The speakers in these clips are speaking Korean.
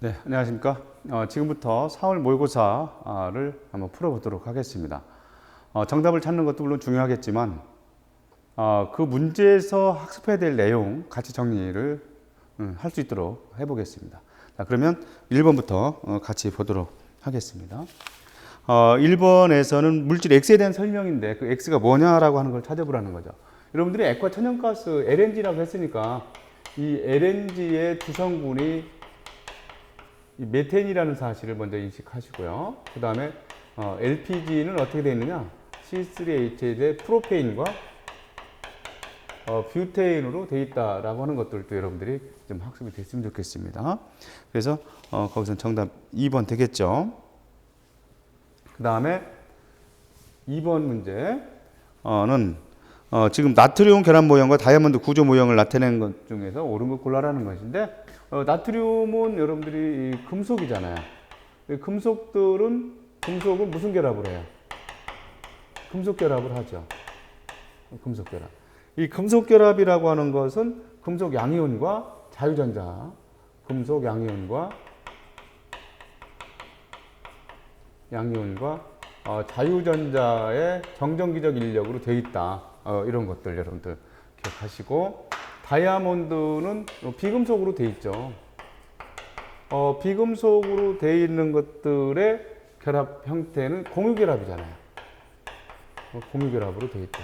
네, 안녕하십니까. 지금부터 4월 모의고사를 한번 풀어보도록 하겠습니다. 정답을 찾는 것도 물론 중요하겠지만 그 문제에서 학습해야 될 내용 같이 정리를 할 수 있도록 해보겠습니다. 자, 그러면 1번부터 같이 보도록 하겠습니다. 1번에서는 물질 X에 대한 설명인데 그 X가 뭐냐라고 하는 걸 찾아보라는 거죠. 여러분들이 액화 천연가스 LNG라고 했으니까 이 LNG의 주성분이 이 메탄이라는 사실을 먼저 인식하시고요. 그 다음에 LPG는 어떻게 되어 있느냐? C3H 대 프로페인과 뷰테인으로 되어 있다라고 하는 것들도 여러분들이 좀 학습이 됐으면 좋겠습니다. 그래서 거기서 정답 2번 되겠죠. 그 다음에 2번 문제는 지금 나트륨 결합 모형과 다이아몬드 구조 모형을 나타낸 것 중에서 옳은 걸 골라라는 것인데 나트륨은 여러분들이 금속이잖아요. 금속은 무슨 결합을 해요? 금속 결합을 하죠. 금속 결합. 이 금속 결합이라고 하는 것은 금속 양이온과 자유전자, 금속 양이온과 자유전자의 정전기적 인력으로 되어 있다. 이런 것들 여러분들 기억하시고, 다이아몬드는 비금속으로 되어 있죠. 비금속으로 되어 있는 것들의 결합 형태는 공유결합이잖아요. 공유결합으로 되어 있다.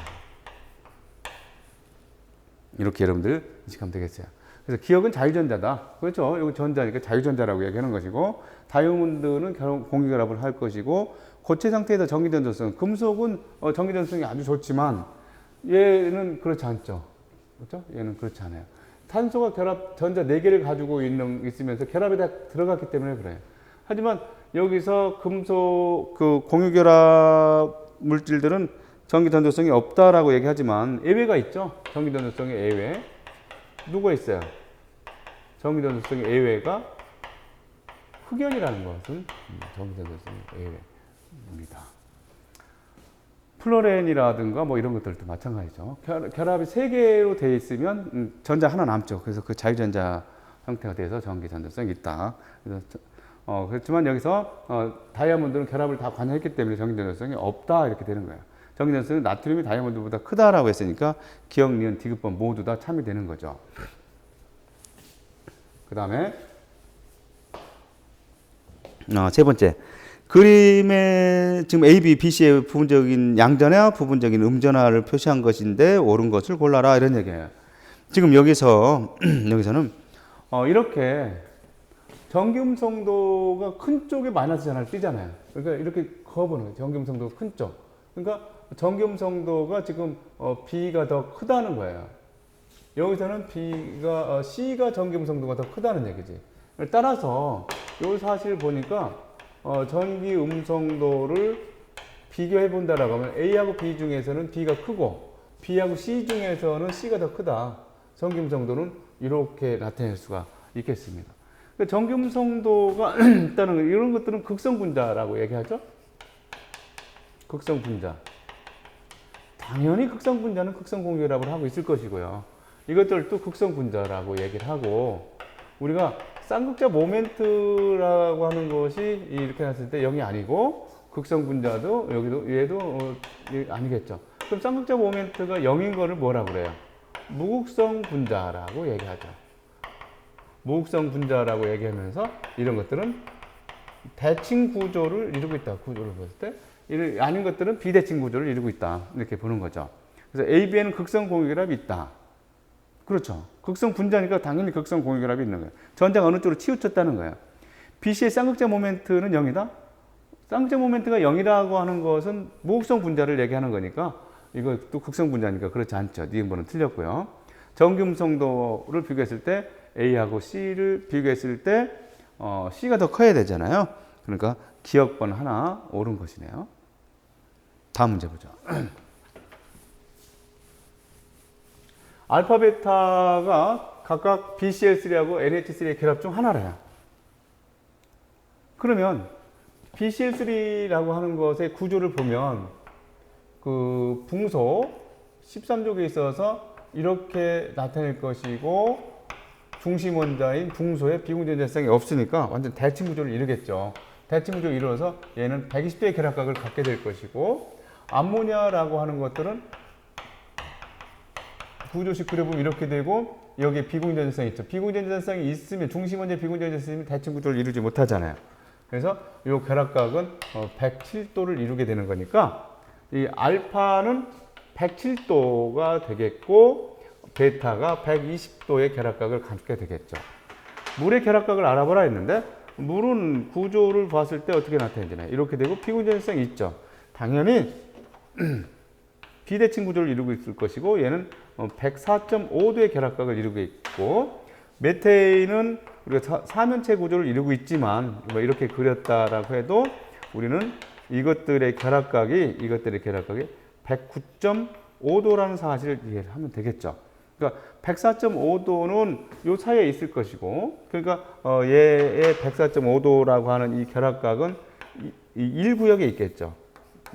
이렇게 여러분들 인식하면 되겠어요. 그래서 기억은 자유전자다. 그렇죠. 이거 전자니까 자유전자라고 얘기하는 것이고, 다이아몬드는 공유결합을 할 것이고, 고체 상태에서 전기전도성, 금속은 전기전도성이 아주 좋지만 얘는 그렇지 않죠. 그렇죠? 얘는 그렇지 않아요. 탄소가 전자 4개를 가지고 있으면서 결합에 다 들어갔기 때문에 그래요. 하지만 여기서 금속 공유결합 물질들은 전기전도성이 없다라고 얘기하지만 예외가 있죠. 전기전도성의 예외. 누가 있어요? 전기전도성의 예외가 흑연이라는 것은 전기전도성의 예외입니다. 플로렌이라든가 뭐 이런 것들도 마찬가지죠. 결합이 3개로 되어 있으면 전자 하나 남죠. 그래서 그 자유전자 형태가 돼서 전기전도성이 있다. 그래서 그렇지만 여기서 다이아몬드는 결합을 다 관여했기 때문에 전기전도성이 없다 이렇게 되는 거예요. 전기전도성은 나트륨이 다이아몬드보다 크다라고 했으니까 기억, 니은, 디귿번 모두 다 참이 되는 거죠. 그 다음에 세 번째. 그림에 지금 A, B, B, C의 부분적인 양전화, 부분적인 음전화를 표시한 것인데 옳은 것을 골라라 이런 얘기예요. 지금 여기서는 이렇게 전기음성도가 큰 쪽에 마이너스 전화를 띄잖아요. 그러니까 이렇게 그어보는 거예요. 전기음성도가 큰 쪽. 그러니까 전기음성도가 지금 B가 더 크다는 거예요. 여기서는 C가 전기음성도가 더 크다는 얘기지. 따라서 이 사실 보니까 전기 음성도를 비교해 본다라고 하면 A하고 B 중에서는 B가 크고 B하고 C 중에서는 C가 더 크다. 전기 음성도는 이렇게 나타낼 수가 있겠습니다. 그러니까 전기 음성도가 있다는 이런 것들은 극성 분자라고 얘기하죠. 극성 분자. 당연히 극성 분자는 극성 공유결합을 하고 있을 것이고요. 이것들도 극성 분자라고 얘기를 하고, 우리가 쌍극자 모멘트라고 하는 것이 이렇게 났을 때 0이 아니고, 극성 분자도 얘도 아니겠죠. 그럼 쌍극자 모멘트가 0인 거를 뭐라고 그래요? 무극성 분자라고 얘기하죠. 무극성 분자라고 얘기하면서 이런 것들은 대칭 구조를 이루고 있다. 구조를 봤을 때 아닌 것들은 비대칭 구조를 이루고 있다. 이렇게 보는 거죠. 그래서 AB에는 극성 공유결합이 있다. 그렇죠. 극성 분자니까 당연히 극성 공유결합이 있는 거예요. 전자가 어느 쪽으로 치우쳤다는 거예요. BC의 쌍극자 모멘트는 0이다? 쌍극자 모멘트가 0이라고 하는 것은 무극성 분자를 얘기하는 거니까 이것도 극성 분자니까 그렇지 않죠. 니은번은 틀렸고요. 전기음성도를 비교했을 때 A하고 C를 비교했을 때 C가 더 커야 되잖아요. 그러니까 기억번 하나 옳은 것이네요. 다음 문제 보죠. 알파, 베타가 각각 BCl3하고 NH3의 결합 중 하나래요. 그러면 BCl3라고 하는 것의 구조를 보면 그 붕소 13족에 있어서 이렇게 나타낼 것이고, 중심 원자인 중소에 비공존재성이 없으니까 완전 대칭 구조를 이루겠죠. 대칭 구조를 이루어서 얘는 120도의 결합각을 갖게 될 것이고, 암모니아라고 하는 것들은 구조식 그려보면 이렇게 되고, 여기에 비공존재성이 있죠. 비공존재성이 있으면, 중심 원자에 비공존재성이 있으면 대칭 구조를 이루지 못하잖아요. 그래서 이 결합각은 107도를 이루게 되는 거니까, 이 알파는 107도가 되겠고, 베타가 120도의 결합각을 갖게 되겠죠. 물의 결합각을 알아보라 했는데, 물은 구조를 봤을 때 어떻게 나타내잖아요. 이렇게 되고 비공존재성이 있죠. 당연히 비대칭 구조를 이루고 있을 것이고, 얘는 104.5도의 결합각을 이루고 있고, 메테인은 우리가 사면체 구조를 이루고 있지만 이렇게 그렸다라고 해도 우리는 이것들의 결합각이 109.5도라는 사실을 이해하면 되겠죠. 그러니까 104.5도는 요 사이에 있을 것이고, 그러니까 얘의 104.5도라고 하는 이 결합각은 이 1구역에 있겠죠.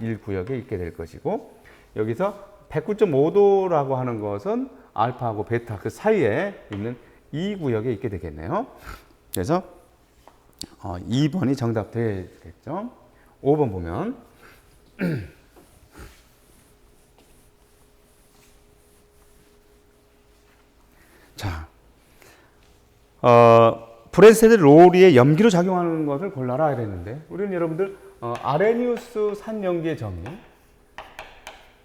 1구역에 있게 될 것이고, 여기서 109.5도라고 하는 것은 알파하고 베타 그 사이에 있는 2구역에 있게 되겠네요. 그래서 2번이 정답 되겠죠. 5번 보면 자, 브레스드 로리의 염기로 작용하는 것을 골라라 이랬는데, 우리는 여러분들 아레니우스 산염기의 정의,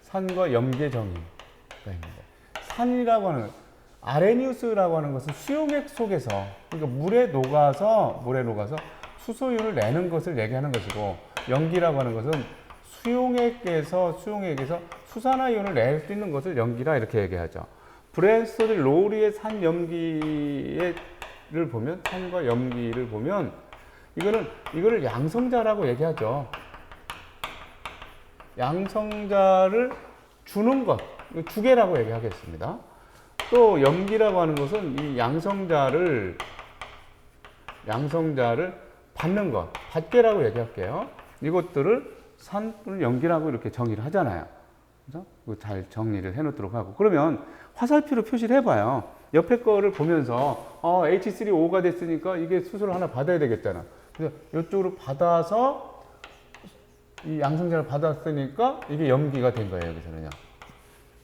산과 염기의 정의가 있는데, 산이라고 하는 아레니우스라고 하는 것은 수용액 속에서, 그러니까 물에 녹아서 수소율을 내는 것을 얘기하는 것이고, 염기라고 하는 것은 수용액에서 수산화이온을 낼 수 있는 것을 염기라 이렇게 얘기하죠. 브레스드 로리의 산염기를 보면, 산과 염기를 보면 이거를 양성자라고 얘기하죠. 양성자를 주는 것, 두 개라고 얘기하겠습니다. 또 염기라고 하는 것은 이 양성자를 받는 것, 받게라고 얘기할게요. 이것들을 산 또는 염기라고 이렇게 정의를 하잖아요. 그래서 잘 정리를 해놓도록 하고, 그러면 화살표로 표시를 해봐요. 옆에 거를 보면서 H3O가 됐으니까 이게 수소를 하나 받아야 되겠잖아. 그래서 이쪽으로 받아서 이 양성자를 받았으니까 이게 염기가 된 거예요. 여기서는요.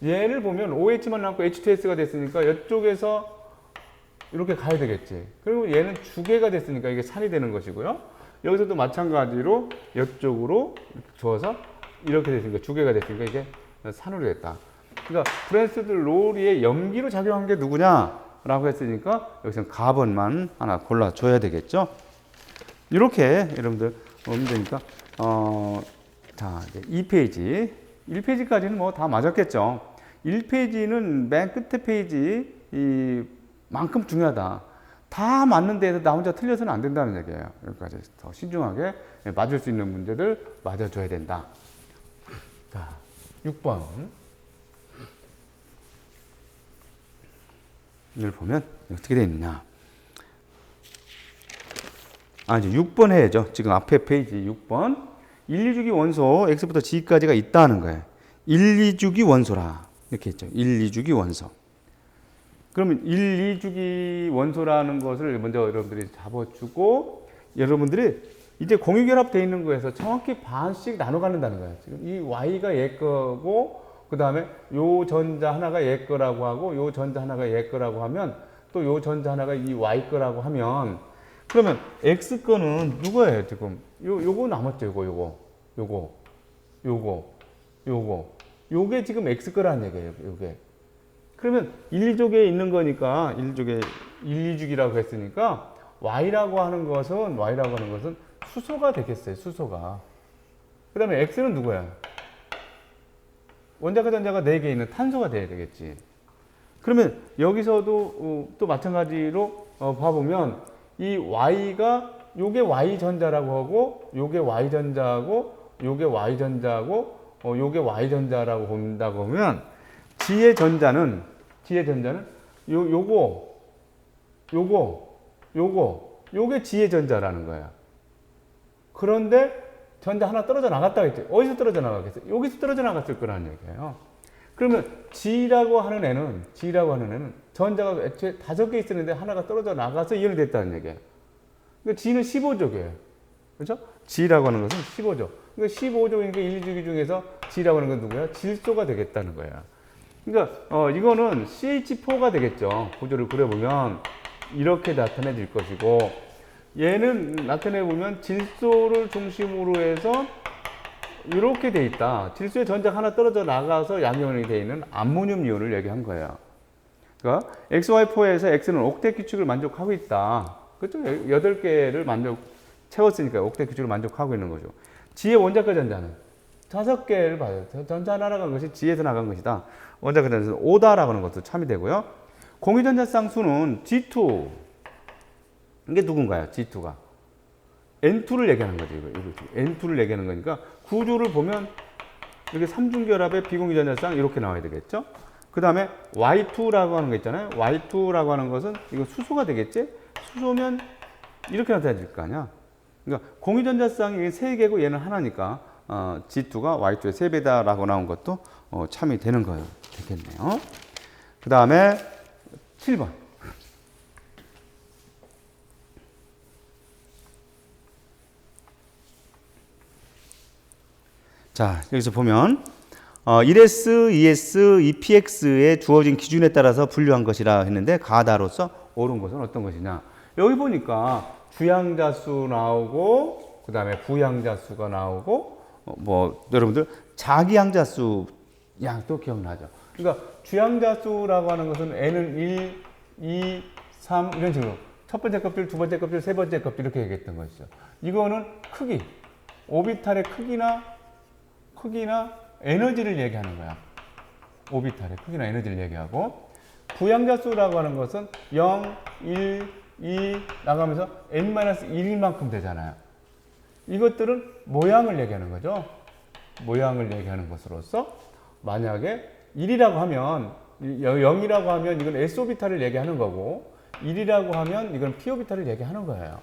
얘를 보면 OH만 남고 H2S가 됐으니까 이쪽에서 이렇게 가야 되겠지. 그리고 얘는 주계가 됐으니까 이게 산이 되는 것이고요. 여기서도 마찬가지로 이쪽으로 줘서 이렇게 됐으니까 주계가 됐으니까 이게 산으로 됐다. 그러니까 브레스드 로리의 염기로 작용한 게 누구냐라고 했으니까 여기서는 가번만 하나 골라줘야 되겠죠. 이렇게 여러분들 보면 되니까 자, 이제 2페이지 1페이지까지는 뭐 다 맞았겠죠. 1페이지는 맨 끝에 페이지 만큼 중요하다. 다 맞는 데에서 나 혼자 틀려서는 안 된다는 얘기예요. 여기까지 더 신중하게 맞을 수 있는 문제들 맞아줘야 된다. 자, 6번. 이걸 보면 어떻게 되어 있느냐. 이제 6번 해야죠. 지금 앞에 페이지 6번. 1, 2주기 원소 X부터 G까지가 있다는 거예요. 1, 2주기 원소라. 이렇게 했죠. 1, 2주기 원소. 그러면 1, 2주기 원소라는 것을 먼저 여러분들이 잡아주고, 여러분들이 이제 공유결합되어 있는 거에서 정확히 반씩 나눠 갖는다는 거예요. 지금 이 Y가 얘 거고, 그 다음에 요 전자 하나가 얘 거라고 하고, 요 전자 하나가 얘 거라고 하면, 또 요 전자 하나가 이 Y 거라고 하면, 그러면 X 거는 누구예요, 지금? 요거 남았죠, 요게 지금 X 거라는 얘기예요, 요게. 그러면 1, 2족에 있는 거니까, 1족에 1, 2주기라고 했으니까, Y라고 하는 것은 수소가 되겠어요, 수소가. 그 다음에 X는 누구야? 원자가 전자가 4개 있는 탄소가 돼야 되겠지. 그러면 여기서도 또 마찬가지로 봐보면 이 Y가 요게 Y전자라고 하고 요게 Y전자하고 요게 Y전자하고 요게 Y전자라고 본다고 하면 G의 전자는 요게 G의 전자라는 거야. 그런데 전자 하나 떨어져 나갔다 했지. 어디서 떨어져 나갔겠어요? 여기서 떨어져 나갔을 거라는 얘기예요. 그러면 G라고 하는 애는 전자가 애초에 5개 있었는데 하나가 떨어져 나가서 이온이 됐다는 얘기예요. 그러니까 G는 15족이에요. 그렇죠? G라고 하는 것은 15족. 그러니까 15족이니까 1주기 중에서 G라고 하는 건 누구야? 질소가 되겠다는 거야. 그러니까 이거는 CH4가 되겠죠. 구조를 그려보면 이렇게 나타내질 것이고, 얘는 나타내보면 질소를 중심으로 해서 이렇게 돼 있다. 질소의 전자가 하나 떨어져 나가서 양이온이 되어 있는 암모늄 이온을 얘기한 거예요. 그러니까 XY4에서 X는 옥텟 규칙을 만족하고 있다. 그렇죠? 8개를 채웠으니까 옥텟 규칙을 만족하고 있는 거죠. G의 원자과 전자는 5개를 봐요. 전자 하나 나간 것이 G에서 나간 것이다. 원자과 전자는 5다라고 하는 것도 참이 되고요. 공유전자쌍 수는 G2. 이게 누군가요? G2가. N2를 얘기하는 거죠. 이거 N2를 얘기하는 거니까 구조를 보면 이렇게 삼중결합의 비공유전자쌍 이렇게 나와야 되겠죠. 그 다음에 Y2라고 하는 거 있잖아요. Y2라고 하는 것은 이거 수소가 되겠지. 수소면 이렇게 나타나질 거 아니야. 그러니까 공유전자쌍이 3개고 얘는 하나니까 G2가 Y2의 3배다라고 나온 것도 참이 되는 거예요. 되겠네요. 그 다음에 7번. 자, 여기서 보면 1S, 2S, 2PX에 주어진 기준에 따라서 분류한 것이라 했는데 가다로서 옳은 것은 어떤 것이냐. 여기 보니까 주양자수 나오고 그 다음에 부양자수가 나오고 여러분들 자기양자수 양도 기억나죠. 그러니까 주양자수라고 하는 것은 N은 1, 2, 3 이런 식으로 첫 번째 껍질, 두 번째 껍질, 세 번째 껍질 이렇게 얘기했던 것이죠. 이거는 크기, 오비탈의 크기나 에너지를 얘기하는 거야. 오비탈의 크기나 에너지를 얘기하고, 부양자수라고 하는 것은 0, 1, 2 나가면서 n-1만큼 되잖아요. 이것들은 모양을 얘기하는 거죠. 모양을 얘기하는 것으로서 만약에 1이라고 하면 0이라고 하면 이건 s오비탈을 얘기하는 거고, 1이라고 하면 이건 p오비탈을 얘기하는 거예요.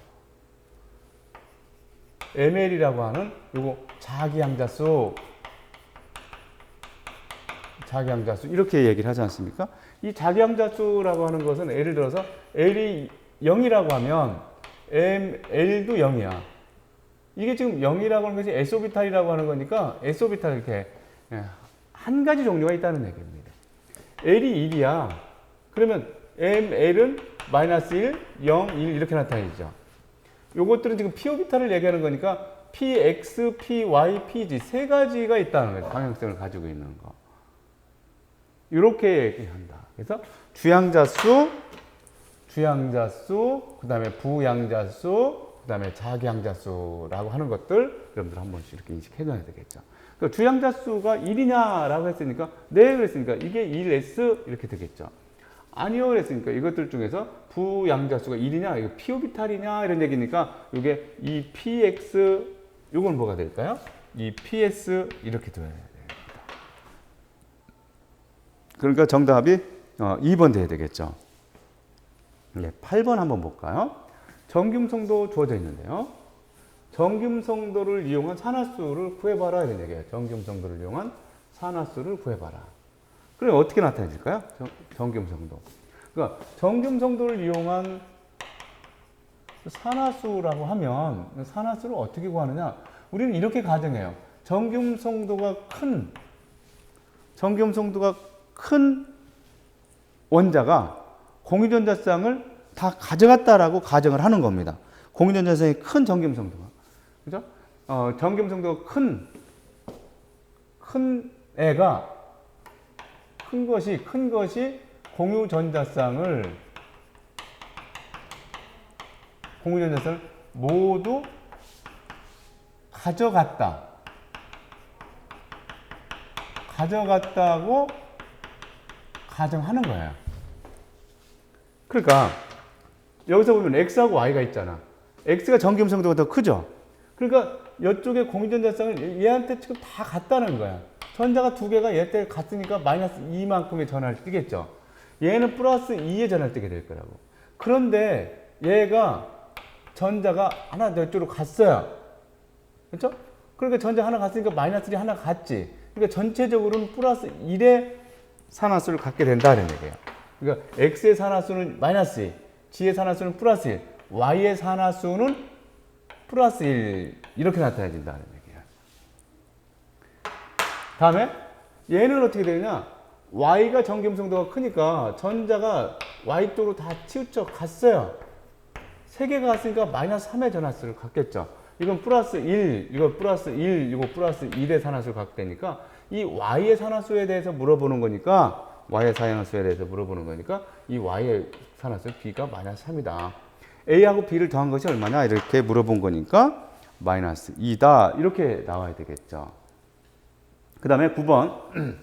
ml이라고 하는 요거 자기양자수 이렇게 얘기를 하지 않습니까? 이 자기양자수라고 하는 것은 예를 들어서 L이 0이라고 하면 L도 0이야. 이게 지금 0이라고 하는 것이 s오비탈이라고 하는 거니까 s오비탈 이렇게 한 가지 종류가 있다는 얘기입니다. L이 1이야. 그러면 ML은 마이너스 1, 0, 1 이렇게 나타내죠. 요것들은 지금 p오비탈을 얘기하는 거니까 px, py, pg 세 가지가 있다는 거예요. 방향성을 가지고 있는 거. 이렇게 얘기한다. 그래서 주양자수, 그 다음에 부양자수, 그 다음에 자기양자수라고 하는 것들 여러분들 한 번씩 이렇게 인식해줘야 되겠죠. 그러니까 주양자수가 1이냐라고 했으니까 네 그랬으니까 이게 1s 이렇게 되겠죠. 아니요 그랬으니까 이것들 중에서 부양자수가 1이냐 이거 p오비탈이냐 이런 얘기니까 이게 이 px 이건 뭐가 될까요? 이 ps 이렇게 돼야 됩니다. 그러니까 정답이 2번 돼야 되겠죠. 네, 8번 한번 볼까요? 정김성도 주어져 있는데요. 정김성도를 이용한 산화수를 구해봐라 이런 얘기예요. 정김성도를 이용한 산화수를 구해봐라. 그럼 어떻게 나타내질까요? 정김성도. 그러니까 정김성도를 이용한 산화수라고 하면 산화수를 어떻게 구하느냐? 우리는 이렇게 가정해요. 정김성도가 큰 원자가 공유전자쌍을 다 가져갔다라고 가정을 하는 겁니다. 공유전자쌍이 큰 정김성도가. 그죠? 정김성도가 큰 애가 큰 것이 공유전자쌍을 모두 가져갔다고 가정하는 거예요. 그러니까 여기서 보면 X하고 Y가 있잖아. X가 정김성도가 더 크죠. 그러니까 이쪽에 공유전자쌍을 얘한테 지금 다 갔다는 거야. 전자가 두 개가 얘한테 갔으니까 마이너스 2만큼의 전하를 띠겠죠. 얘는 플러스 2의 전하를 띠게 될 거라고. 그런데 얘가 전자가 하나 이쪽으로 갔어요. 그렇죠? 그러니까 전자 하나 갔으니까 마이너스 1이 하나 갔지. 그러니까 전체적으로는 플러스 1의 산화수를 갖게 된다는 얘기예요. 그러니까 X의 산화수는 마이너스 2, G의 산화수는 플러스 1, Y의 산화수는 플러스 1 이렇게 나타내진다는 얘기예요. 다음에 얘는 어떻게 되느냐? Y가 전기음성도가 크니까 전자가 Y 쪽으로 다 치우쳐 갔어요. 3개가 갔으니까 마이너스 3의 전하수를 갖겠죠. 이건 플러스 1, 이거 플러스 1, 이거 플러스 1의 산화수를 갖게 되니까 이 Y의 산화수에 대해서 물어보는 거니까 Y의 산화수에 대해서 물어보는 거니까 이 Y의 산화수 B가 마이너스 3이다. A하고 B를 더한 것이 얼마냐? 이렇게 물어본 거니까 마이너스 2다. 이렇게 나와야 되겠죠. 그 다음에 9번.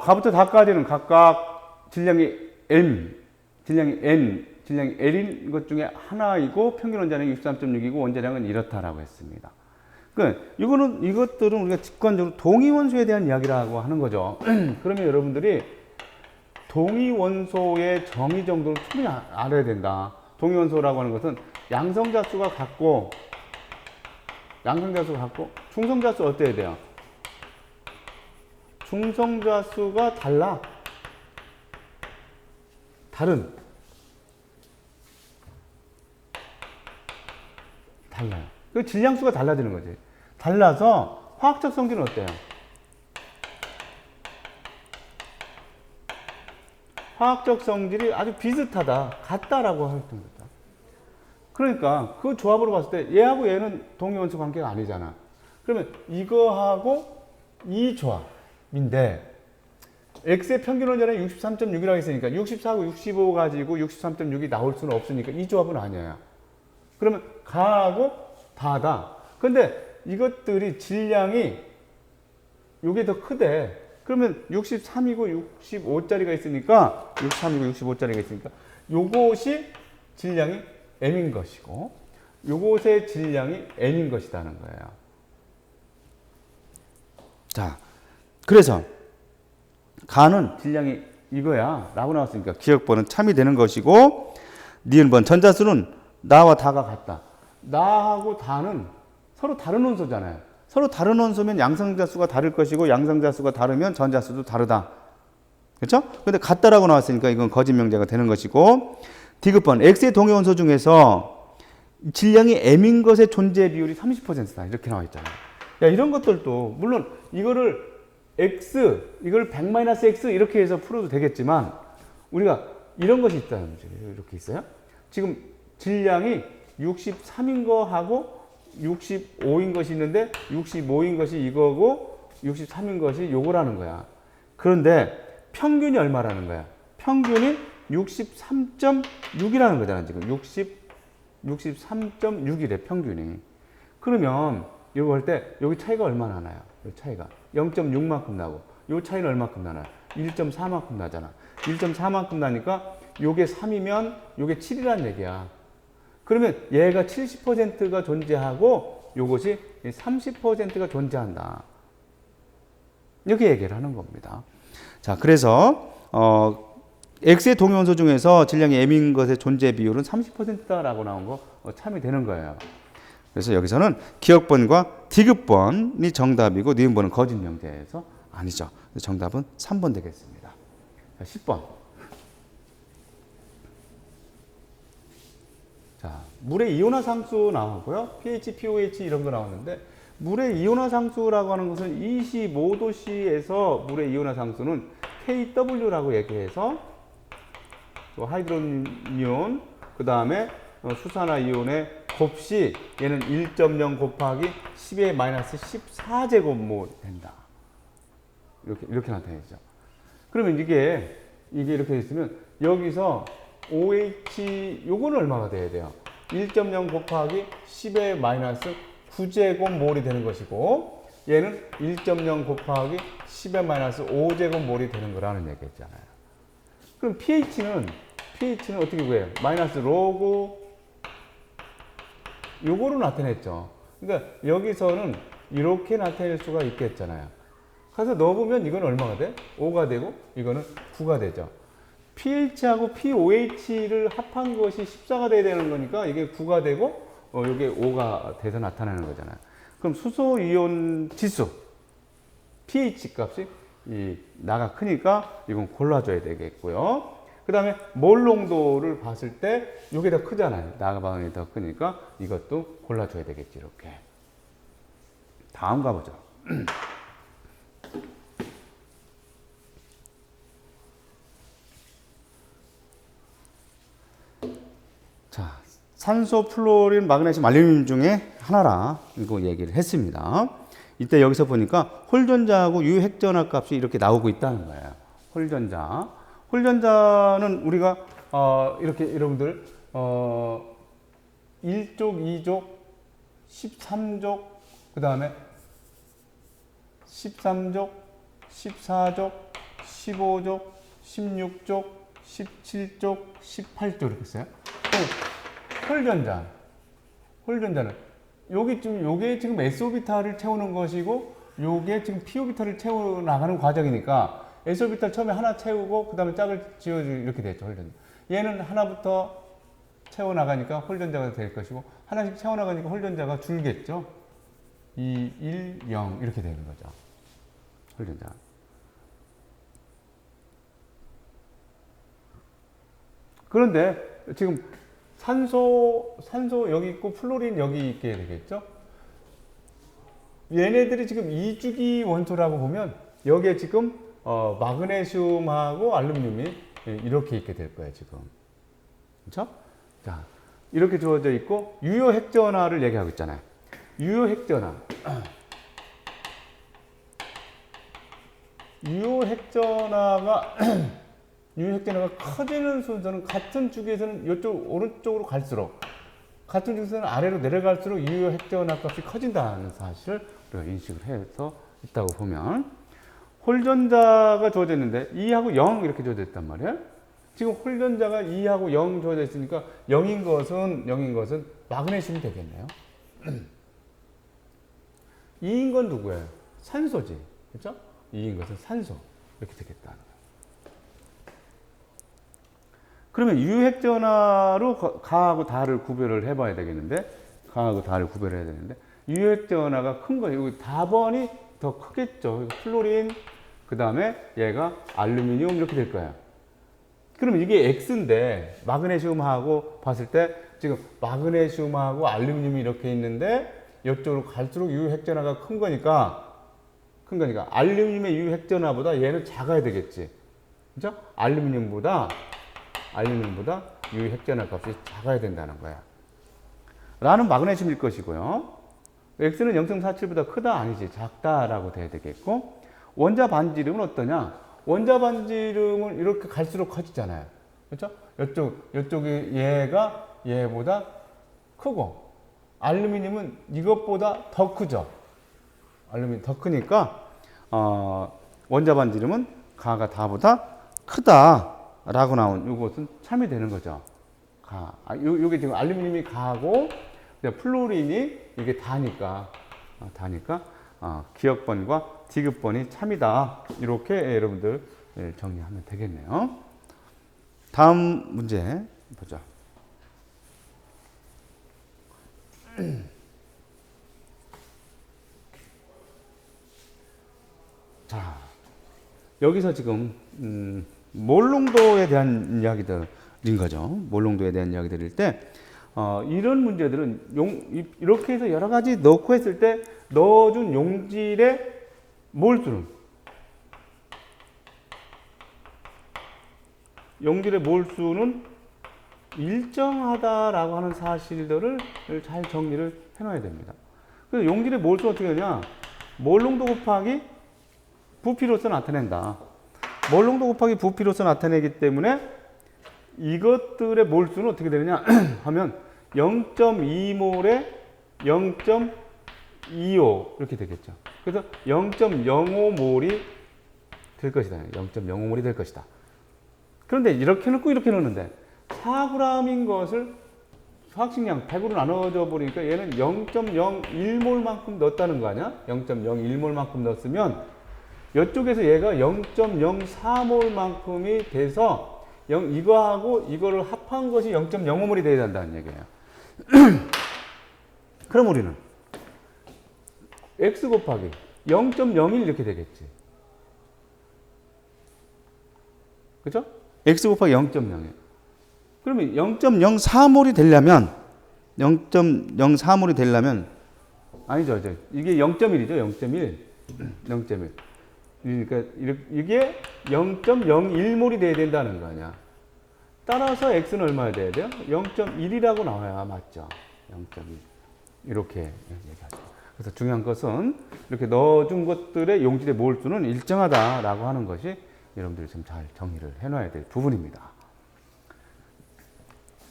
가부터 다까지는 각각 질량이 M, 질량이 N, 질량이 L인 것 중에 하나이고 평균 원자량이 63.6이고 원자량은 이렇다라고 했습니다. 그러니까 이것들은 우리가 직관적으로 동위원소에 대한 이야기라고 하는 거죠. 그러면 여러분들이 동위원소의 정의 정도를 충분히 알아야 된다. 동위원소라고 하는 것은 양성자수가 같고 중성자수 어때야 돼요? 중성자수가 달라요. 그 질량수가 달라지는 거지. 달라서 화학적 성질은 어때요? 화학적 성질이 아주 비슷하다, 같다라고 할 겁니다. 그러니까 그 조합으로 봤을 때 얘하고 얘는 동위원소 관계가 아니잖아. 그러면 이거하고 이 조합인데 X의 평균 원자량이 63.6이라고 했으니까 64하고 65 가지고 63.6이 나올 수는 없으니까 이 조합은 아니에요. 그러면 가하고 다다. 근데 이것들이 질량이 요게 더 크대. 그러면 63이고 65짜리가 있으니까 63이고 65짜리가 있으니까 요것이 질량이 M인 것이고 요것의 질량이 N인 것이라는 거예요. 자, 그래서 가는 질량이 이거야 라고 나왔으니까 기억번은 참이 되는 것이고 니은번 전자수는 나와 다가 같다. 나하고 다는 서로 다른 원소잖아요. 서로 다른 원소면 양성자수가 다를 것이고 양성자수가 다르면 전자수도 다르다. 그렇죠? 근데 같다라고 나왔으니까 이건 거짓 명제가 되는 것이고 디귿번 X의 동위원소 중에서 질량이 M인 것의 존재 비율이 30%다. 이렇게 나와 있잖아요. 야, 이런 것들도 물론 이거를 X, 이걸 100-X 이렇게 해서 풀어도 되겠지만 우리가 이런 것이 있다는 거죠. 이렇게 있어요. 지금 질량이 63인 거하고 65인 것이 있는데 65인 것이 이거고 63인 것이 요거라는 거야. 그런데 평균이 얼마라는 거야? 평균이 63.6이라는 거잖아. 지금 63.6이래 평균이. 그러면 이거 할 때 여기 차이가 얼마나 나요? 이 차이가 0.6만큼 나고 이 차이는 얼마큼 나나요? 1.4만큼 나잖아. 1.4만큼 나니까 요게 3이면 요게 7이라는 얘기야. 그러면 얘가 70%가 존재하고 요것이 30%가 존재한다. 이렇게 얘기를 하는 겁니다. 자, 그래서 X의 동위원소 중에서 질량이 M인 것의 존재 비율은 30%다라고 나온 거 참이 되는 거예요. 그래서 여기서는 기억번과 디귿번이 정답이고 니은번은 거짓 명제에서 아니죠. 정답은 3번 되겠습니다. 자, 10번. 자, 물의 이온화 상수 나오고요. pH, pOH 이런 거 나왔는데 물의 이온화 상수라고 하는 것은 25도씨에서 물의 이온화 상수는 KW라고 얘기해서 하이드로겐 이온, 그 다음에 수산화 이온의 곱시 얘는 1.0 곱하기 10의 마이너스 14제곱몰 된다. 이렇게 나타내죠. 그러면 이게 이렇게 있으면 여기서 OH 요거는 얼마가 돼야 돼요? 1.0 곱하기 10의 마이너스 9제곱몰이 되는 것이고 얘는 1.0 곱하기 10의 마이너스 5제곱몰이 되는 거라는 얘기였잖아요. 그럼 pH는 어떻게 구해요? 마이너스 로그 요거로 나타냈죠. 그러니까 여기서는 이렇게 나타낼 수가 있겠잖아요. 그래서 넣어보면 이건 얼마가 돼? 5가 되고 이거는 9가 되죠. pH하고 pOH를 합한 것이 14가 돼야 되는 거니까 이게 9가 되고 이게 5가 돼서 나타나는 거잖아요. 그럼 수소 이온 지수 pH 값이 나가 크니까 이건 골라줘야 되겠고요. 그 다음에 몰 농도를 봤을 때 이게 더 크잖아요. 나가 방향이 더 크니까 이것도 골라줘야 되겠지. 이렇게. 다음 가보죠. 자, 산소, 플로린, 마그네슘, 알루미늄 중에 하나라 이거 얘기를 했습니다. 이때 여기서 보니까 홀전자하고 유핵전화 값이 이렇게 나오고 있다는 거예요. 홀전자는 우리가 이렇게 여러분들 1족, 2족, 13족, 그 다음에 13족, 14족, 15족, 16족, 17족, 18족 이렇게 써요. 홀전자는 요게 지금 S오비탈을 채우는 것이고 요게 지금 P오비탈을 채워 나가는 과정이니까 S오비탈 처음에 하나 채우고 그 다음에 짝을 지어주고 이렇게 됐죠. 홀전자. 얘는 하나부터 채워 나가니까 홀전자가 될 것이고 하나씩 채워 나가니까 홀전자가 줄겠죠. 2, 1, 0 이렇게 되는 거죠. 홀전자. 그런데 지금 산소 여기 있고 플로린 여기 있게 되겠죠. 얘네들이 지금 이주기 원소라고 보면 여기에 지금 마그네슘하고 알루미늄이 이렇게 있게 될 거예요. 지금. 그렇죠? 자, 이렇게 주어져 있고 유효 핵전화를 얘기하고 있잖아요. 유효 핵전화. 유효 핵전화가 커지는 순서는 같은 축에서는 이쪽 오른쪽으로 갈수록 같은 축에서는 아래로 내려갈수록 유효 핵전화 값이 커진다는 사실을 우리가 인식을 해서 있다고 보면 홀전자가 주어져 있는데 2하고 0 이렇게 주어져 있단 말이에요. 지금 홀전자가 2하고 0 주어져 있으니까 0인 것은 마그네슘이 되겠네요. 2인 건 누구예요? 산소지. 그렇죠? 2인 것은 산소. 이렇게 되겠다. 그러면 유핵전화로 가하고 다를 구별을 해봐야 되겠는데, 유핵전화가 큰 거예요. 여기 다번이 더 크겠죠. 플로린, 그 다음에 얘가 알루미늄 이렇게 될 거예요. 그러면 이게 X인데, 마그네슘하고 봤을 때, 지금 마그네슘하고 알루미늄이 이렇게 있는데, 이쪽으로 갈수록 유핵전화가 큰 거니까, 알루미늄의 유핵전화보다 얘는 작아야 되겠지. 그죠? 알루미늄보다 유핵전화 값이 작아야 된다는 거야. 라는 마그네슘일 것이고요. X는 0.47보다 크다 아니지 작다라고 돼야 되겠고, 원자 반지름은 어떠냐? 원자 반지름은 이렇게 갈수록 커지잖아요. 그렇죠? 이쪽이 얘보다 크고, 알루미늄은 이것보다 더 크죠. 알루미늄 더 크니까 원자 반지름은 가가 다보다 크다라고 나온 이것은 참이 되는 거죠. 요게 지금 알루미늄이 가고 플로린이 이게 다니까 기억번과 디귿번이 참이다. 이렇게 여러분들 정리하면 되겠네요. 다음 문제 보죠. 자, 여기서 지금 몰농도에 대한 이야기들인 거죠. 몰농도에 대한 이야기들일 때 이런 문제들은 이렇게 해서 여러 가지 넣고 했을 때 넣어준 용질의 몰수는 일정하다라고 하는 사실들을 잘 정리를 해놔야 됩니다. 그래서 용질의 몰수는 어떻게 하냐? 몰농도 곱하기 부피로서 나타낸다. 몰농도 곱하기 부피로서 나타내기 때문에 이것들의 몰수는 어떻게 되느냐 하면 0.2몰에 0.25 이렇게 되겠죠. 그래서 0.05몰이 될 것이다. 0.05몰이 될 것이다. 그런데 이렇게 넣고 이렇게 넣는데 4g인 것을 화학식량 100으로 나눠져 버리니까 얘는 0.01몰만큼 넣었다는 거 아니야? 0.01몰만큼 넣었으면 이쪽에서 얘가 0.04몰만큼이 돼서 이거하고 이거를 합한 것이 0.05몰이 돼야 된다는 얘기예요. 그럼 우리는 x 곱하기 0.01 이렇게 되겠지. 그죠? x 곱하기 0.01. 그러면 0.04몰이 되려면 0.04몰이 되려면 아니죠. 이게 0.1이죠. 0.1. 0.1. 그러니까 이게 0.01몰이 돼야 된다는 거 아니야. 따라서 x는 얼마야 돼야 돼요? 0.1이라고 나와야 맞죠. 0.1. 이렇게 얘기하죠. 그래서 중요한 것은 이렇게 넣어준 것들의 용질의 몰수는 일정하다라고 하는 것이 여러분들이 좀 잘 정리를 해놔야 될 부분입니다.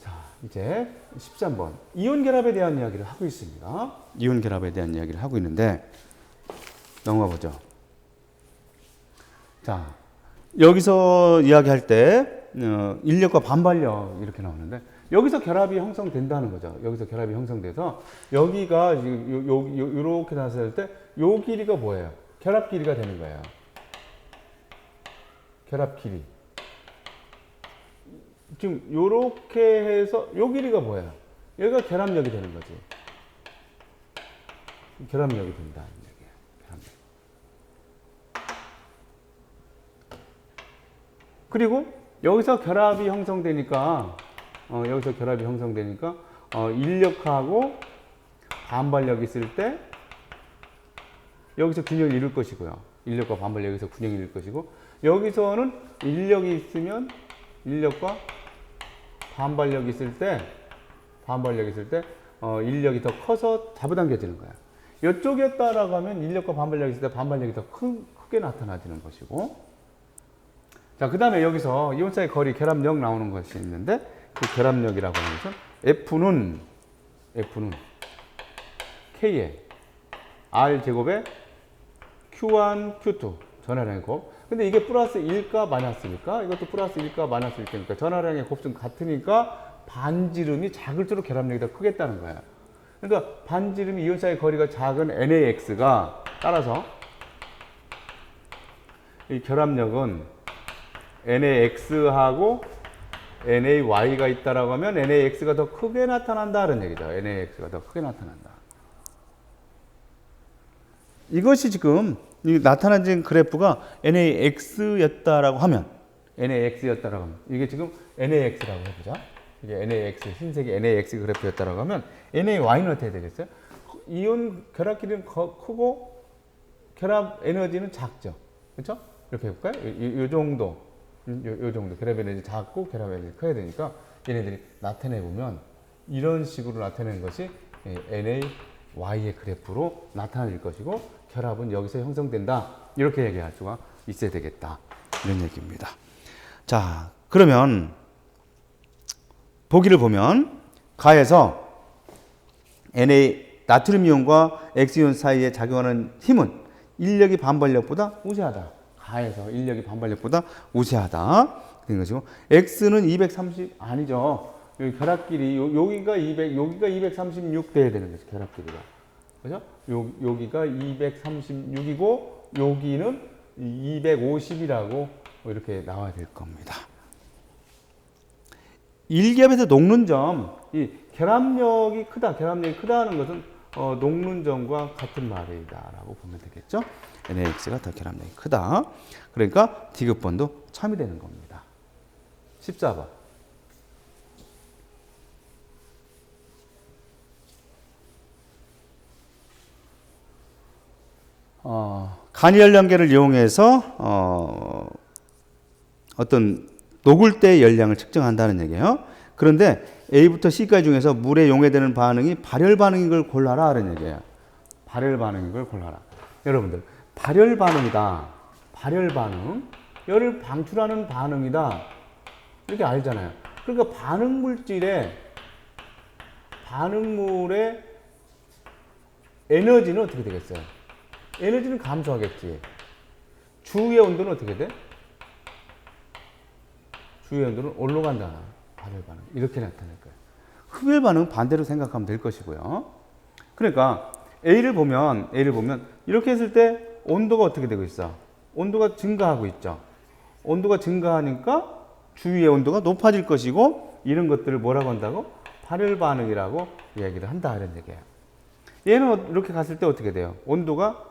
자, 이제 13번. 이온 결합에 대한 이야기를 하고 있습니다. 이온 결합에 대한 이야기를 하고 있는데 넘어가 보죠. 자, 여기서 이야기할 때 인력과 반발력 이렇게 나오는데 여기서 결합이 형성된다는 거죠. 여기서 결합이 형성돼서 여기가 이렇게 나왔을 때 요 길이가 뭐예요? 결합 길이가 되는 거예요. 결합 길이. 지금 요렇게 해서 요 길이가 뭐야? 여기가 결합력이 되는 거지. 결합력이 된다. 결합력. 그리고 여기서 결합이 형성되니까 인력하고 반발력이 있을 때 여기서 균형을 이룰 것이고요. 인력과 반발력이 여기서 균형을 이룰 것이고 여기서는 인력이 있으면 인력과 반발력이 있을 때 인력이 더 커서 잡아당겨지는 거야. 이쪽이었다라고 하면 인력과 반발력이 있을 때 반발력이 더 크게 나타나지는 것이고 자, 그 다음에 여기서 이온 사이 거리 결합력 나오는 것이 있는데 그 결합력이라고 하는 것은 F는 K에 R 제곱에 Q1, Q2 전하량의 곱. 근데 이게 플러스 1가 마이너스니까 이것도 플러스 1가 마이너스일 테니까 전하량의 곱수는 같으니까 반지름이 작을수록 결합력이 더 크겠다는 거야. 그러니까 반지름이 이온 사이 거리가 작은 NaX가 따라서 이 결합력은 NaX하고 NaY가 있다라고 하면 NaX가 더 크게 나타난다는 얘기죠. NaX가 더 크게 나타난다. 이것이 지금 나타난 그래프가 NaX였다라고 하면 이게 지금 NaX라고 해보자. 이게 NaX 흰색이 NaX 그래프였다라고 하면 NaY는 어떻게 되겠어요? 이온 결합 길이는 크고 결합 에너지는 작죠. 그렇죠? 이렇게 해볼까요? 이 정도. 요 정도 결합 에너지 작고 결합 에너지 커야 되니까 얘네들이 나타내 보면 이런 식으로 나타내는 것이 NaY의 그래프로 나타낼 것이고 결합은 여기서 형성된다 이렇게 얘기할 수가 있어야 되겠다 이런 얘기입니다. 자, 그러면 보기를 보면 가에서 나트륨 이온과 X이온 사이에 작용하는 힘은 인력이 반발력보다 우세하다. 가에서 인력이 반발력보다 우세하다. 그런 것이고 X는 230 아니죠. 여기 결합끼리 여기가 200, 여기가 236 돼야 되는 거죠. 결합끼리가. 그죠? 여기가 236이고 여기는 250이라고 이렇게 나와야 될 겁니다. 일기압에서 녹는 점, 이 결합력이 크다는 것은 녹는 점과 같은 말이다라고 보면 되겠죠. NaX가 더 결합력이 크다. 그러니까 D급번도 참이 되는 겁니다. 14번. 간이열 연계를 이용해서 어떤 녹을 때 열량을 측정한다는 얘기예요. 그런데 A부터 C까지 중에서 물에 용해되는 반응이 발열 반응인 걸 골라라 하는 얘기예요. 발열 반응인 걸 골라라. 여러분들 발열 반응이다. 발열 반응. 열을 방출하는 반응이다. 이렇게 알잖아요. 그러니까 반응물의 에너지는 어떻게 되겠어요? 에너지는 감소하겠지. 주위의 온도는 어떻게 돼? 주위의 온도는 올라간다. 발열 반응. 이렇게 나타날 거예요. 흡열 반응 반대로 생각하면 될 것이고요. 그러니까 A를 보면 이렇게 했을 때 온도가 어떻게 되고 있어? 온도가 증가하고 있죠. 온도가 증가하니까 주위의 온도가 높아질 것이고 이런 것들을 뭐라고 한다고? 발열 반응이라고 이야기를 한다 이런 얘기예요. 얘는 이렇게 갔을 때 어떻게 돼요? 온도가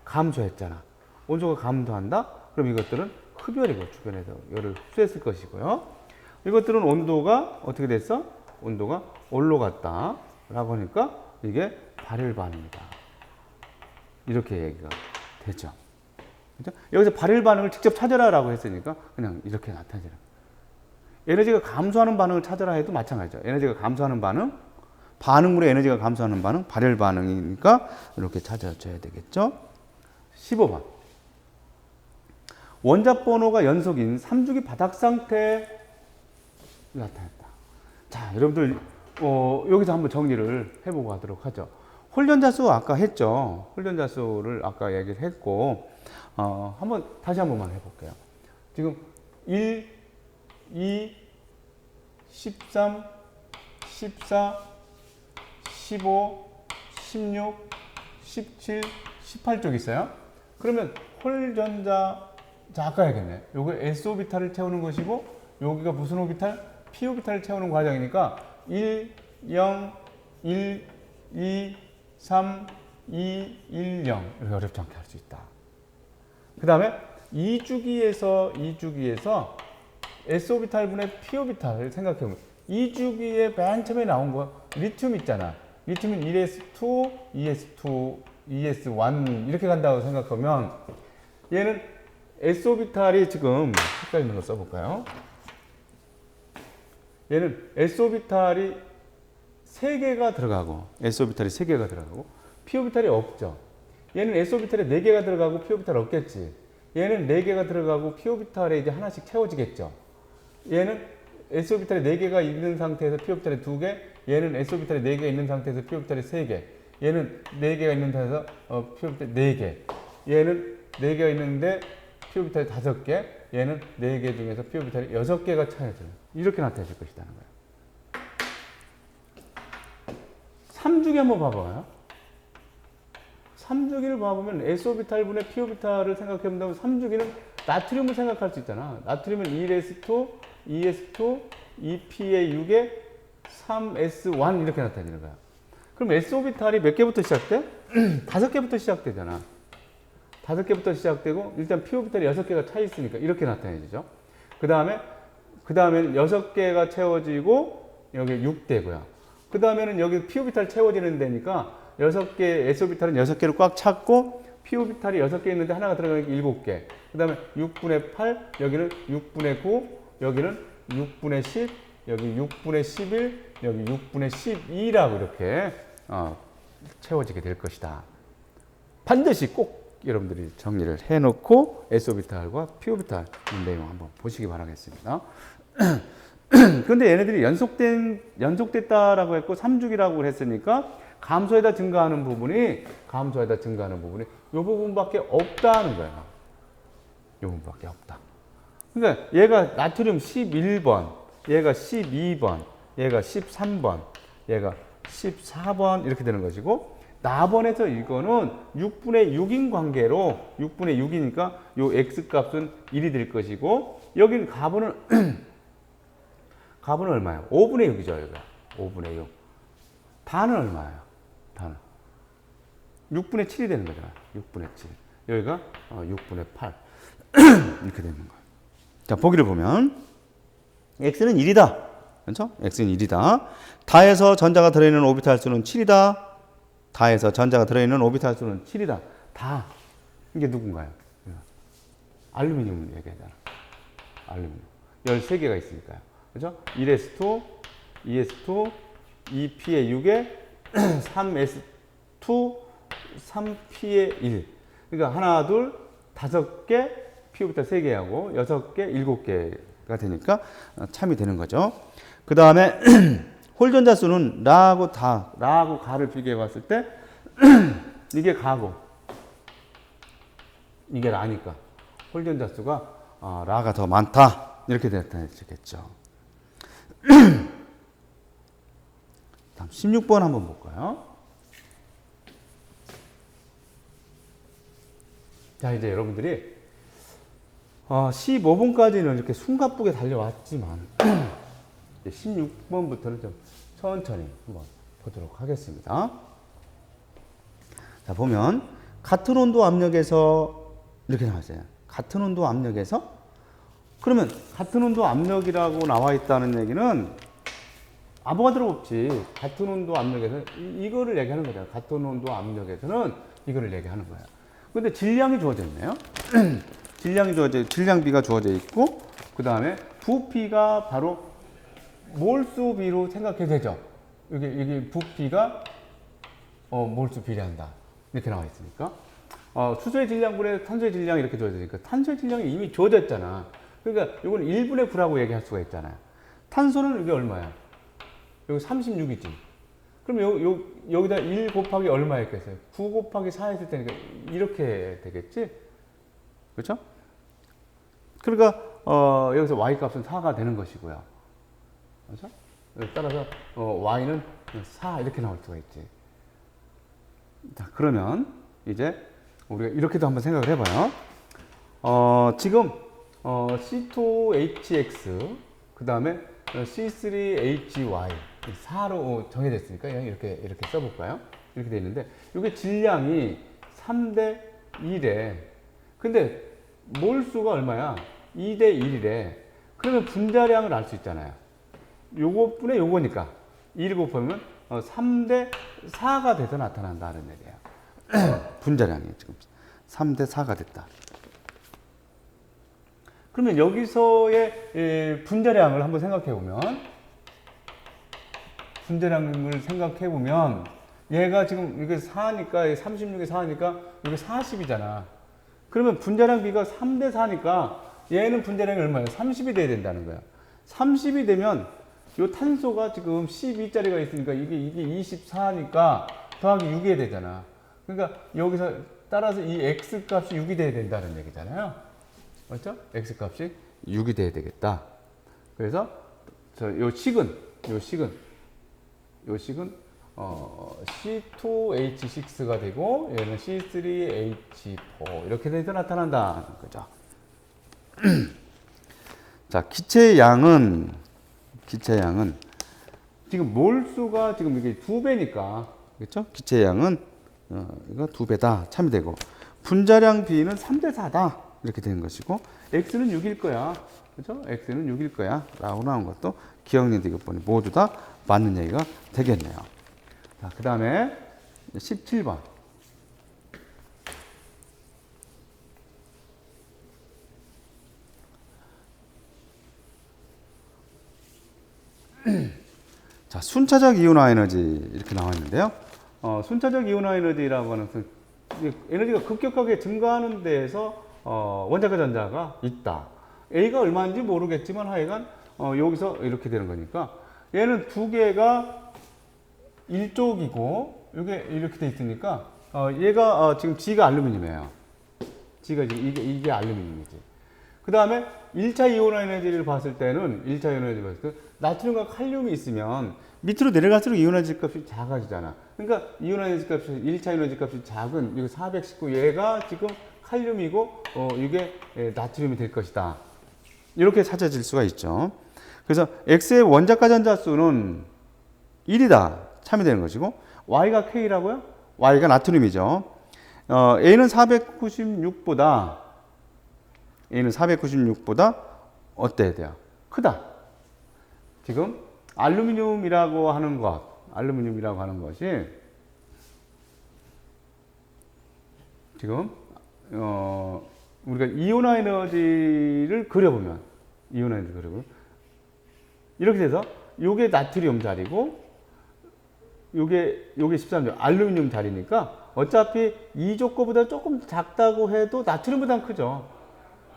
감소했잖아. 온도가 감소한다? 그럼 이것들은 흡열이고 주변에서 열을 흡수했을 것이고요. 이것들은 온도가 어떻게 됐어? 온도가 올라갔다 라고 하니까 이게 발열 반응이다. 이렇게 얘기가 되죠. 그죠? 여기서 발열 반응을 직접 찾아라 라고 했으니까 그냥 이렇게 나타내라. 에너지가 감소하는 반응을 찾아라 해도 마찬가지죠. 에너지가 감소하는 반응으로 에너지가 감소하는 반응, 발열 반응이니까 이렇게 찾아줘야 되겠죠. 15번. 원자 번호가 연속인 3주기 바닥 상태에 나타났다. 자, 여러분들 여기서 한번 정리를 해보고 가도록 하죠. 홀전자수 아까 했죠. 홀전자수를 아까 얘기를 했고 다시 한 번만 해볼게요. 지금 1, 2, 13, 14, 15, 16, 17, 18쪽 있어요. 그러면 홀전자, 자, 아까 얘기했네. 요거 S 오비탈을 채우는 것이고, 여기가 무슨 오비탈? P 오비탈을 채우는 과정이니까 1, 0, 1, 2, 3, 2, 1, 0 이렇게 어렵지 않게 할 수 있다. 그 다음에 2주기에서 S 오비탈분의 P 오비탈을 생각해보면 2주기에 맨 처음에 나온 거 리튬 있잖아. 리튬은 1s2, 2s2, 2s1 이렇게 간다고 생각하면 얘는 S 오비탈이 지금 색깔 있는 거 써볼까요? 얘는 S 오비탈이 3개가 들어가고 S 오비탈이 3개가 들어가고 P 오비탈이 없죠. 얘는 S 오비탈에 4개가 들어가고 P 오비탈 없겠지. 얘는 4개가 들어가고 P 오비탈에 이제 하나씩 채워지겠죠. 얘는 S 오비탈에 4개가 있는 상태에서 P 오비탈에 2개, 얘는 S 오비탈에 4개 있는 상태에서 P 오비탈에 3개, 얘는 4개가 있는 상태에서 P 오비탈에 4개, 얘는 4개가 있는데 P 오비탈에 5개, 얘는 4개 중에서 P 오비탈이 6개가 차여져요. 이렇게 나타질 것이라는 거예요. 3주기 한번 봐봐요. 3주기를 봐보면 S 오비탈분의 P 오비탈을 생각해본다면 3주기는 나트륨을 생각할 수 있잖아. 나트륨은 1s2, 2s2, 2p의 6에 3s1 이렇게 나타내는 거야. 그럼 S 오비탈이 몇 개부터 시작돼? 5개부터 시작되잖아. 5개부터 시작되고 일단 P 오비탈이 6개가 차 있으니까 이렇게 나타내지죠. 그 다음에는 6개가 채워지고 여기 6대고요. 그 다음에는 여기 P 오비탈 채워지는 데니까 6개, S 오비탈은 6개를 꽉 찼고 P 오비탈이 6개 있는데 하나가 들어가니까 7개. 그 다음에 6분의 8, 여기는 6분의 9, 여기는 6분의 10, 여기 6분의 11, 여기 6분의 12라고 이렇게 채워지게 될 것이다. 반드시 꼭 여러분들이 정리를 해놓고 S 오비탈과 P 오비탈 내용 한번 보시기 바라겠습니다. 그런데 얘네들이 연속됐다라고 했고 3주기라고 했으니까 감소에다 증가하는 부분이 이 부분밖에 없다는 거야. 이 부분밖에 없다. 그러니까 얘가 나트륨 11번, 얘가 12번, 얘가 13번, 얘가 14번 이렇게 되는 것이고 나번에서 이거는 6분의 6인 관계로 6분의 6이니까 요 x 값은 1이 될 것이고 여기는 가분은 얼마예요? 5분의 6이죠. 여기가 5분의 6. 단은 얼마예요? 단은 6분의 7이 되는 거잖아요. 6분의 7. 여기가 6분의 8 이렇게 되는 거예요. 자, 보기를 보면 x는 1이다. 그렇죠? x는 1이다. 다해서 전자가 들어있는 오비탈 수는 7이다. 다해서 전자가 들어있는 오비탈 수는 7이다. 다. 이게 누군가요? 알루미늄 얘기하잖아. 알루미늄. 13개가 있으니까요. 그죠? 1s2, 2s2, 2p의 6에 3s2, 3p의 1. 그러니까 하나, 둘, 5개, P 오비탈 3개하고 6개, 7개가 되니까 참이 되는 거죠. 그 다음에 홀전자 수는 라하고 가를 비교해 봤을 때 이게 가고 이게 라니까 홀전자 수가 라가 더 많다 이렇게 나타내지겠죠. 다음 16번 한번 볼까요? 자, 이제 여러분들이 15번까지는 이렇게 숨가쁘게 달려왔지만 16번부터는 좀 천천히 한번 보도록 하겠습니다. 자, 보면 같은 온도 압력에서 이렇게 나왔어요. 같은 온도 압력에서 그러면 같은 온도 압력이라고 나와 있다는 얘기는 아보가드로 법칙 같은 온도 압력에서 이거를 얘기하는 거잖아요. 같은 온도 압력에서는 이거를 얘기하는 거예요. 근데 질량이 주어져 있네요. 질량비가 주어져 있고 그 다음에 부피가 바로 몰수비로 생각해도 되죠. 여기 부피가 몰수 비례한다. 이렇게 나와 있으니까. 수소의 질량분의 탄소의 질량 이렇게 주어져 있으니까 탄소의 질량이 이미 주어져 있잖아. 그러니까 이건 1분의 9라고 얘기할 수가 있잖아요. 탄소는 이게 얼마야? 여기 36이지. 그럼 여기다 1 곱하기 얼마 했겠어요? 9 곱하기 4 했을 때니까 이렇게 되겠지? 그렇죠? 그러니까 여기서 y 값은 4가 되는 것이고요. 그렇죠? 따라서 y는 4 이렇게 나올 수가 있지. 자, 그러면 이제 우리가 이렇게도 한번 생각을 해봐요. 지금 C2HX 그 다음에 C3HY 4로 정해졌으니까 그냥 이렇게 써볼까요? 이렇게 돼 있는데 이게 질량이 3대 1에 근데 몰수가 얼마야? 2대 1이래. 그러면 분자량을 알 수 있잖아요. 요거분의 요거니까 1 곱하면 3대 4가 돼서 나타난다는 얘기예요. 분자량이 지금 3대 4가 됐다. 그러면 여기서의 분자량을 한번 생각해 보면 얘가 지금 이게 4니까 36에 4니까 이게 40이잖아. 그러면 분자량 비가 3대 4니까 얘는 분자량이 얼마예요? 30이 돼야 된다는 거야. 30이 되면 요 탄소가 지금 12짜리가 있으니까 이게 24니까 더하기 6이 해야 되잖아. 그러니까 여기서 따라서 이 x 값이 6이 돼야 된다는 얘기잖아요. 맞죠? x 값이 6이 돼야 되겠다. 그래서 요 식은 C2H6가 되고 얘는 C3H4 이렇게 돼서 나타난다는 거죠. 자, 기체의 양은 지금 몰수가 지금 이게 2배니까 그렇죠? 기체의 양은 이거 2배다 참이 되고 분자량 B는 3대 4다 이렇게 되는 것이고 X는 6일 거야. 그렇죠? X는 6일 거야. 라고 나온 것도 기억력 대격분이 모두 다 맞는 얘기가 되겠네요. 자, 그 다음에 17번. 자, 순차적 이온화 에너지 이렇게 나와 있는데요. 순차적 이온화 에너지라고 하는 에너지가 급격하게 증가하는 데에서 원자과 전자가 있다. A가 얼마인지 모르겠지만 하여간 여기서 이렇게 되는 거니까 얘는 두 개가 일쪽이고 이게 이렇게 돼 있으니까 얘가 지금 G가 알루미늄이에요. G가 지금 이게 알루미늄이지. 그 다음에 1차 이온화 에너지를 봤을 때는 나트륨과 칼륨이 있으면 밑으로 내려갈수록 이온화 에너지 값이 작아지잖아. 그러니까 이온화 에너지 값이 1차 에너지 값이 작은 이거 419 얘가 지금 칼륨이고 이게 나트륨이 될 것이다. 이렇게 찾아질 수가 있죠. 그래서 X의 원자과 전자 수는 1이다. 참이 되는 것이고 Y가 K라고요? Y가 나트륨이죠. A는 496보다 어때야 돼요? 크다. 지금 알루미늄이라고 하는 것이 지금 우리가 이온화 에너지를 그려보면 이렇게 돼서 요게 나트륨 자리고 요게 13조 알루미늄 자리니까 어차피 이쪽 거보다 조금 작다고 해도 나트륨보다는 크죠.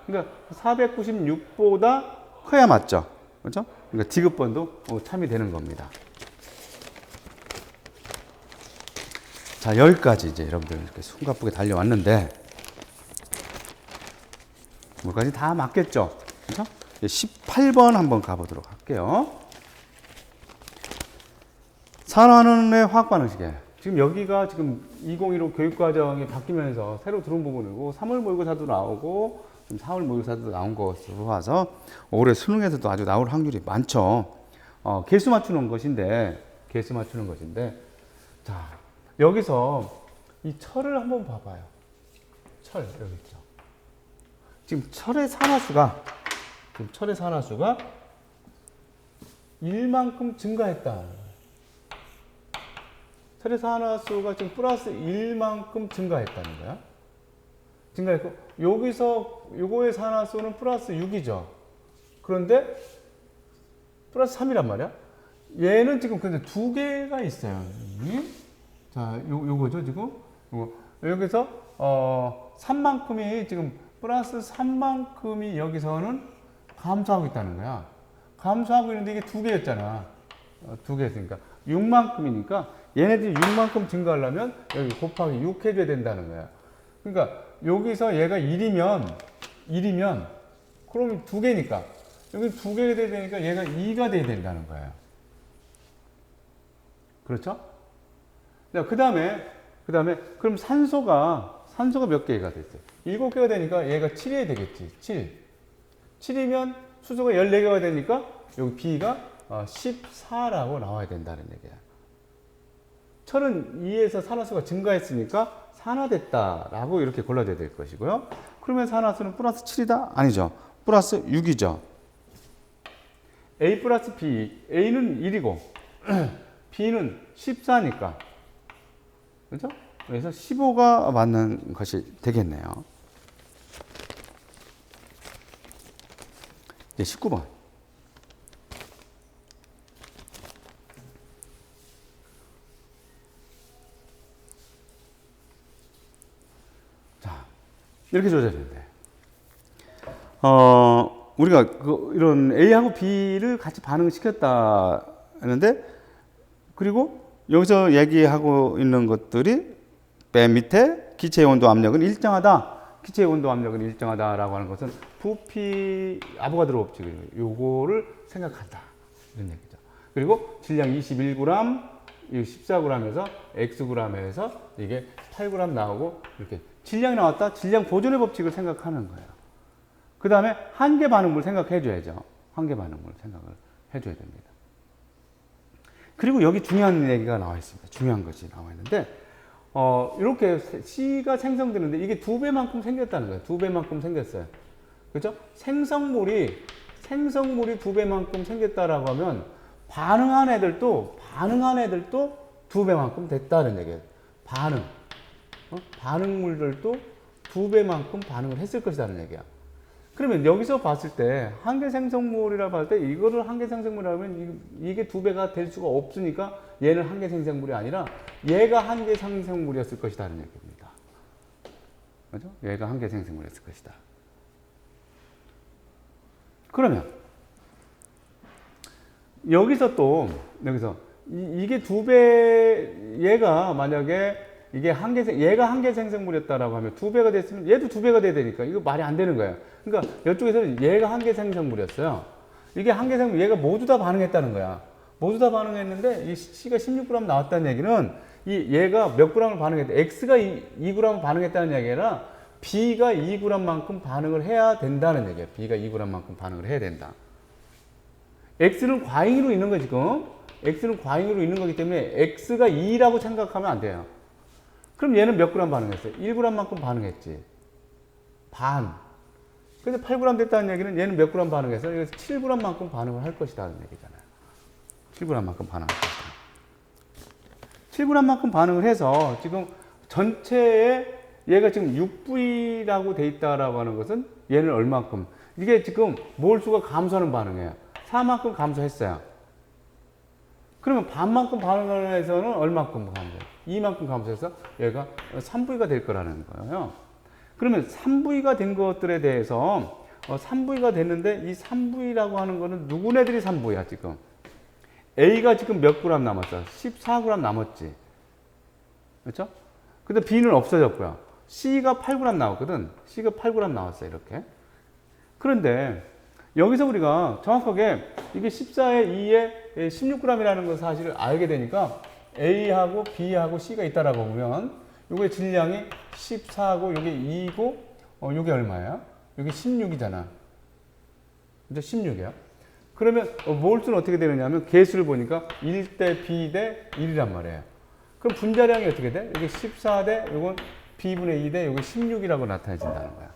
그러니까 496보다 커야 맞죠. 그렇죠? 그러니까 디귿번도 참이 되는 겁니다. 자, 여기까지 이제 여러분들 이렇게 숨가쁘게 달려왔는데 뭐까지 다 맞겠죠? 그렇죠? 18번 한번 가보도록 할게요. 산화하는의 화학 반응식에 지금 여기가 지금 2015 교육과정이 바뀌면서 새로 들어온 부분이고 3월 모의고사도 나오고 지금 4월 모의고사도 나온 것으로 봐서 올해 수능에서도 아주 나올 확률이 많죠. 개수 맞추는 것인데 개수 맞추는 것인데, 자, 여기서 이 철을 한번 봐봐요. 철, 여기 있죠. 지금 철의 산화수가 1만큼 증가했다. 철의 산화수가 지금 플러스 1만큼 증가했다는 거야. 증가했고, 여기서 요거의 산화수는 플러스 6이죠. 그런데 플러스 3이란 말이야. 얘는 지금 근데 두 개가 있어요. 자, 요거죠, 지금. 여기서 3만큼이 지금 플러스 3만큼이 여기서는 감소하고 있다는 거야. 감소하고 있는데 이게 두 개였잖아. 두 개였으니까 6만큼이니까 얘네들이 6만큼 증가하려면 여기 곱하기 6 해줘야 된다는 거야. 그러니까 여기서 얘가 1이면 그럼 두 개니까 여기 두 개가 돼야 되니까 얘가 2가 돼야 된다는 거예요. 그렇죠? 자, 그 다음에 그럼 산소가 몇 개가 됐어요? 7개가 되니까 얘가 7이 되겠지. 7이면 수소가 14개가 되니까 여기 B가 14라고 나와야 된다는 얘기야. 철은 2에서 산화수가 증가했으니까 산화됐다라고 이렇게 골라줘야 될 것이고요. 그러면 산화수는 플러스 7이다? 아니죠. 플러스 6이죠. A 플러스 B. A는 1이고 B는 14니까. 그렇죠? 그래서 15가 맞는 것이 되겠네요. 이제 19번. 자, 이렇게 조절해야 돼. 우리가 이런 A하고 B를 같이 반응시켰다 하는데, 그리고 여기서 얘기하고 있는 것들이 맨 밑에 기체의 온도 압력은 일정하다. 기체의 온도 압력은 일정하다라고 하는 것은 부피 아보가드로 법칙, 요거를 생각한다. 이런 얘기죠. 그리고 질량 21g, 14g에서 xg에서 이게 8g 나오고 이렇게 질량이 나왔다. 질량 보존의 법칙을 생각하는 거예요. 그 다음에 한계 반응물 생각해 줘야죠. 한계 반응물 생각을 해줘야 됩니다. 그리고 여기 중요한 얘기가 나와 있습니다. 중요한 것이 나와 있는데, 이렇게 C가 생성되는데 이게 2배만큼 생겼다는 거예요. 2배만큼 생겼어요. 그죠? 생성물이 2배만큼 생겼다라고 하면 반응한 애들도 2배만큼 됐다는 얘기예요. 반응물들도 2배만큼 반응을 했을 것이라는 얘기야. 그러면 여기서 봤을 때 한계 생성물이라 봤을 때 이거를 한계 생성물이라면 이게 2배가 될 수가 없으니까 얘는 한계 생성물이 아니라 얘가 한계 생성물이었을 것이라는 얘기입니다. 그죠? 얘가 한계 생성물이었을 것이다. 그러면 여기서 이게 2배, 얘가 만약에 얘가 한계 생성물이었다라고 하면 2배가 됐으면 얘도 2배가 돼야 되니까 이거 말이 안 되는 거예요. 그러니까 이쪽에서는 얘가 한계 생성물이었어요. 이게 한계 생성물, 얘가 모두 다 반응했다는 거야. 모두 다 반응했는데 이 C가 16g 나왔다는 얘기는 얘가 몇 g을 반응했다. X가 2g을 반응했다는 얘기 아니라 B가 2g만큼 반응을 해야 된다는 얘기예요. B가 2g만큼 반응을 해야 된다. X는 과잉으로 있는 거 지금. X는 과잉으로 있는 거기 때문에 X가 2라고 생각하면 안 돼요. 그럼 얘는 몇 g 반응했어요? 1g만큼 반응했지. 반. 근데 8g 됐다는 얘기는 얘는 몇 g 반응했어요? 그래서 7g만큼 반응을 할 것이라는 얘기잖아요. 7g만큼 반응할 것이다. 7g만큼 반응을 해서 지금 전체에 얘가 지금 6V라고 돼 있다라고 하는 것은 얘는 얼만큼? 이게 지금 몰수가 감소하는 반응이에요. 4만큼 감소했어요. 그러면 반만큼 반응을 해서는 얼만큼 감소해요? 2만큼 감소해서 얘가 3V가 될 거라는 거예요. 그러면 3V가 된 것들에 대해서 3V가 됐는데 이 3V라고 하는 거는 누구네들이 3V야 지금? A가 지금 몇 g 남았어? 14g 남았지. 그렇죠? 근데 B는 없어졌고요. C가 8g 나왔거든. C가 8g 나왔어 이렇게. 그런데 여기서 우리가 정확하게 이게 14에 2에 16g이라는 걸 사실을 알게 되니까 A하고 B하고 C가 있다라고 보면 요게 질량이 14고 요게 2고 요게 얼마야? 요게 16이잖아. 이제 16이야. 그러면 몰수는 어떻게 되느냐면 개수를 보니까 1대 B 대 1이란 말이에요. 그럼 분자량이 어떻게 돼? 이게 14대 이건 B분의 2대 이거 16이라고 나타내진다는 거야.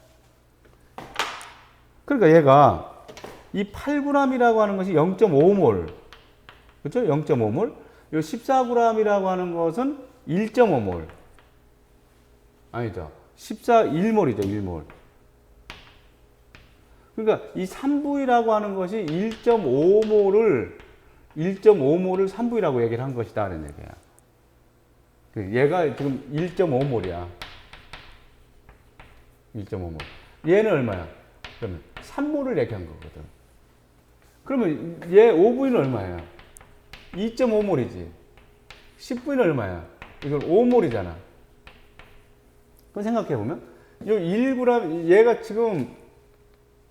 그러니까 얘가 이 8g이라고 하는 것이 0.5몰. 그렇죠? 0.5몰. 이 14g이라고 하는 것은 1.5몰. 아니죠. 1몰이죠. 1몰. 그러니까 이 3부이라고 하는 것이 1.5몰을 3부이라고 얘기를 한 것이다 하는 얘기야. 얘가 지금 1.5몰이야. 1.5몰. 얘는 얼마야? 그러면 3몰을 얘기한 거거든. 그러면 얘 5부는 얼마야? 2.5몰이지. 10부는 얼마야? 이건 5몰이잖아. 그럼 생각해보면, 이 1g, 얘가 지금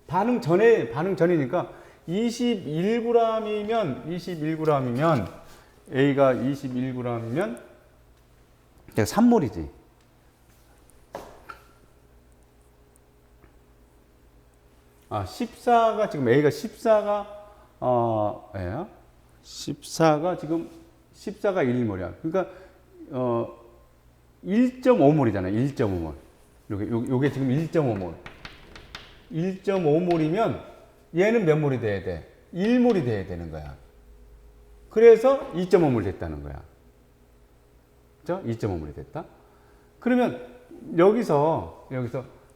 반응 전이니까 21g이면, A가 21g이면, 얘가 3몰이지. 아, 14가 지금 A가 14가, A야? 14가 지금, 14가 1몰이야. 그러니까, 1.5몰이잖아. 1.5몰. 요게 지금 1.5몰. 1.5몰이면 얘는 몇 몰이 돼야 돼? 1몰이 돼야 되는 거야. 그래서 2.5몰 됐다는 거야. 그죠? 2.5몰이 됐다. 그러면 여기서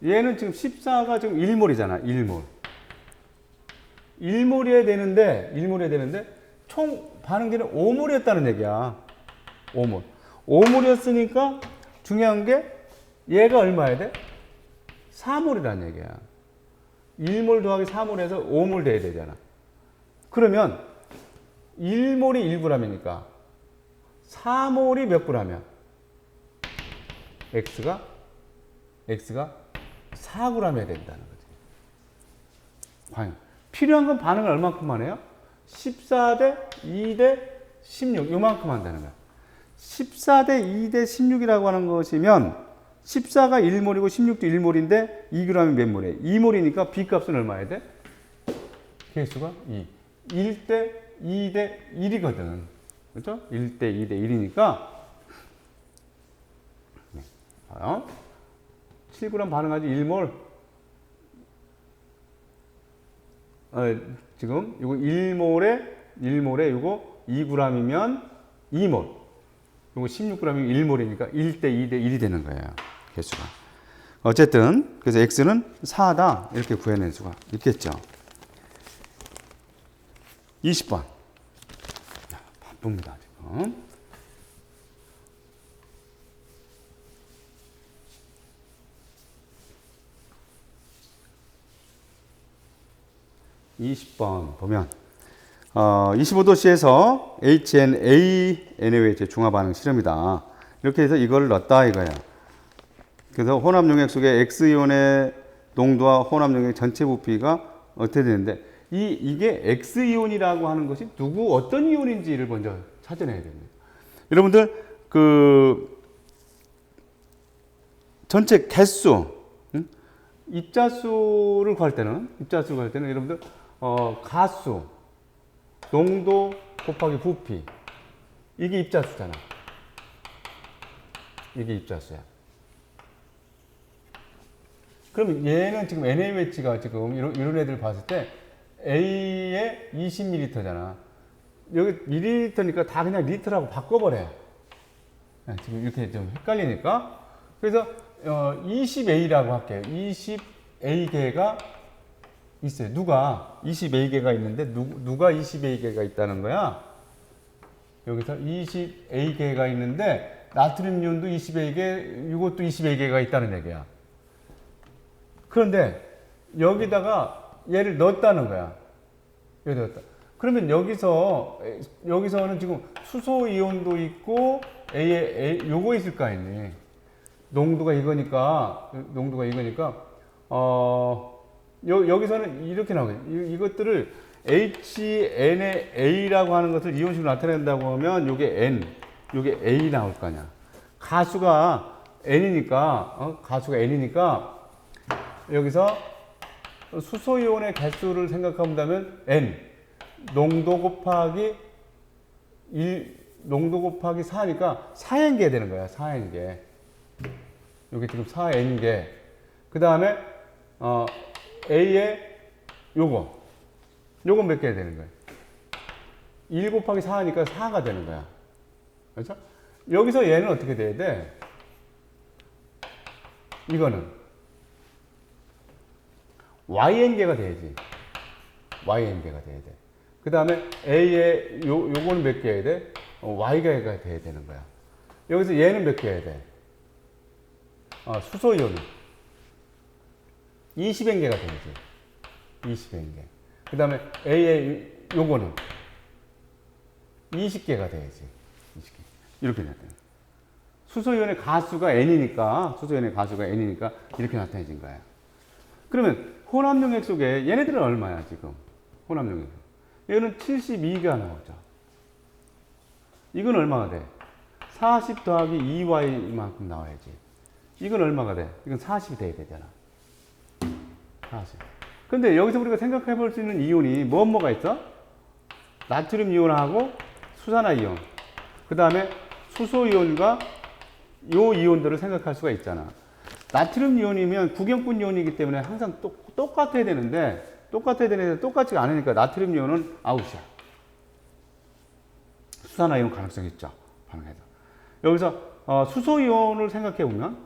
얘는 지금 14가 지금 1몰이잖아. 1몰. 1몰이어야 되는데 총 반응계는 5몰이었다는 얘기야. 5몰. 5몰이었으니까 중요한 게 얘가 얼마야 돼? 4몰이라는 얘기야. 1몰 더하기 4몰 해서 5몰 돼야 되잖아. 그러면 1몰이 1g이니까 4몰이 몇 g이야? X가 4g이어야 된다는 거지. 과연 필요한 건 반응을 얼마큼만 해요? 14대 2대 16 요만큼 한다는 거야. 14대 2대 16이라고 하는 것이면 14가 1몰이고 16도 1몰인데 2g이 몇 몰이에요? 2몰이니까 B값은 얼마야 돼? 개수가 2. 1대 2대 1이거든. 그렇죠? 1대 2대 1이니까 네. 봐요. 7g 반응하지 1몰. 지금 이거 1몰에 이거 2g이면 2몰. 이거 16g이면 1몰이니까 1대 2대 1이 되는 거예요. 개수가. 어쨌든 그래서 x는 4다 이렇게 구해낼 수가 있겠죠. 20번. 바쁩니다 지금. (20번) 보면 25도씨에서 HNaNaOH 중화반응 실험이다. 이렇게 해서 이걸 넣었다 이거야. 그래서 혼합용액 속의 X이온의 농도와 혼합용액 전체 부피가 어떻게 되는데 이게 X이온이라고 하는 것이 어떤 이온인지를 먼저 찾아내야 됩니다. 여러분들 전체 개수 입자수를 구할 때는 여러분들 가수 농도 곱하기 부피 이게 입자수잖아. 이게 입자수야. 그럼 얘는 지금 NaOH가 지금 이런 애들 봤을 때 A에 20ml잖아. 여기 ml니까 다 그냥 리터라고 바꿔버려요. 지금 이렇게 좀 헷갈리니까. 그래서 20A라고 할게요. 20A개가 있어요. 누가 20A개가 있는데 누가 20A개가 있다는 거야? 여기서 20A개가 있는데 나트륨이온도 20A개, 이것도 20A개가 있다는 얘기야. 그런데 여기다가 얘를 넣었다는 거야. 여기 넣었다. 그러면 여기서는 지금 수소 이온도 있고 요거 있을 거 아니니. 농도가 이거니까 여기서는 이렇게 나오겠지. 이것들을 HNA라고 하는 것을 이온식으로 나타낸다고 하면 요게 A 나올 거 아니야. 가수가 N이니까 여기서 수소이온의 개수를 생각한다면 N. 농도 곱하기 농도 곱하기 4니까 4N개 되는 거야. 4N개. 여기 지금 4N개. 그 다음에 A에 요건 몇 개 되는 거야? 1 곱하기 4 하니까 4가 되는 거야. 그렇죠? 여기서 얘는 어떻게 돼야 돼? 이거는 YN개가 돼야지. YN개가 돼야 돼. 그 다음에 A에 요거는 몇 개 해야 돼? Y가 돼야 되는 거야. 여기서 얘는 몇 개 해야 돼? 수소이온은 20N개가 되지. 20N개. 그 다음에 A에 요거는 20개가 돼야지. 20개. 이렇게 나타나. 수소이온의 가수가 N이니까, 이렇게 나타내진 거야. 그러면 혼합용 핵 속에 얘네들은 얼마야, 지금? 혼합용 핵. 얘는 72가 나오죠. 이건 얼마가 돼? 40 더하기 2y만큼 나와야지. 이건 얼마가 돼? 이건 40이 돼야 되잖아. 40. 근데 여기서 우리가 생각해 볼 수 있는 이온이 뭐가 있어? 나트륨 이온하고 수산화이온. 그 다음에 수소이온과 요 이온들을 생각할 수가 있잖아. 나트륨 이온이면 구경꾼 이온이기 때문에 항상 똑같아야 되는데, 똑같지가 않으니까 나트륨 이온은 아웃이야. 수산화이온 가능성이 있죠. 반응해서. 여기서 수소이온을 생각해보면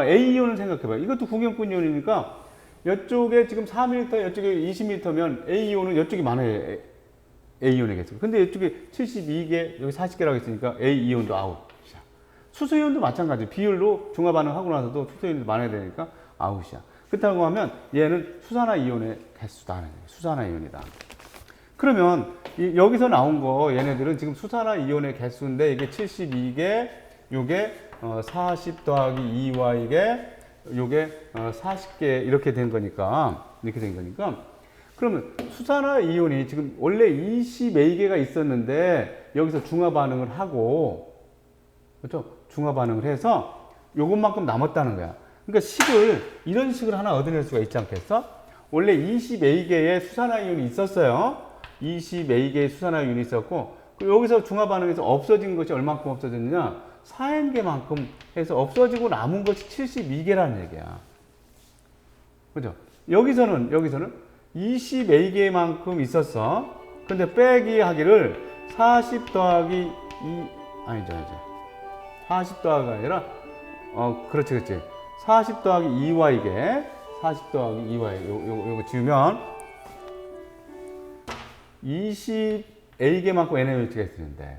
A 이온을 생각해봐요. 이것도 구경꾼 이온이니까 이쪽에 지금 4m, 이쪽에 20m면 A 이온은 이쪽이 많아요. A 이온이겠죠. 근데 이쪽에 72개, 여기 40개라고 했으니까 A 이온도 아웃이야. 수소이온도 마찬가지. 비율로 중화 반응하고 나서도 수소이온도 많아야 되니까 아웃이야. 그렇다고 하면 얘는 수산화 이온의 개수다. 수산화 이온이다. 그러면 여기서 나온 거 얘네들은 지금 수산화 이온의 개수인데 이게 72개, 요게 40 더하기 2y개, 요게 40개 이렇게 된 거니까 그러면 수산화 이온이 지금 원래 24개가 있었는데 여기서 중화 반응을 하고, 그렇죠? 중화 반응을 해서 요것만큼 남았다는 거야. 그러니까 식을 이런 식을 하나 얻어낼 수가 있지 않겠어? 원래 24개의 수산화 이온이 있었어요. 24개의 수산화 이온이 있었고, 여기서 중화 반응에서 없어진 것이 얼만큼 없어졌느냐? 4N개만큼 해서 없어지고 남은 것이 72개라는 얘기야. 그죠? 여기서는 24개만큼 있었어. 근데 빼기 하기를 40 더하기 40 더하기가 아니라, 그렇지. 40 더하기 2y개, 40 더하기 2y, 요거 지우면 20A개만큼 NaOH가 있는데,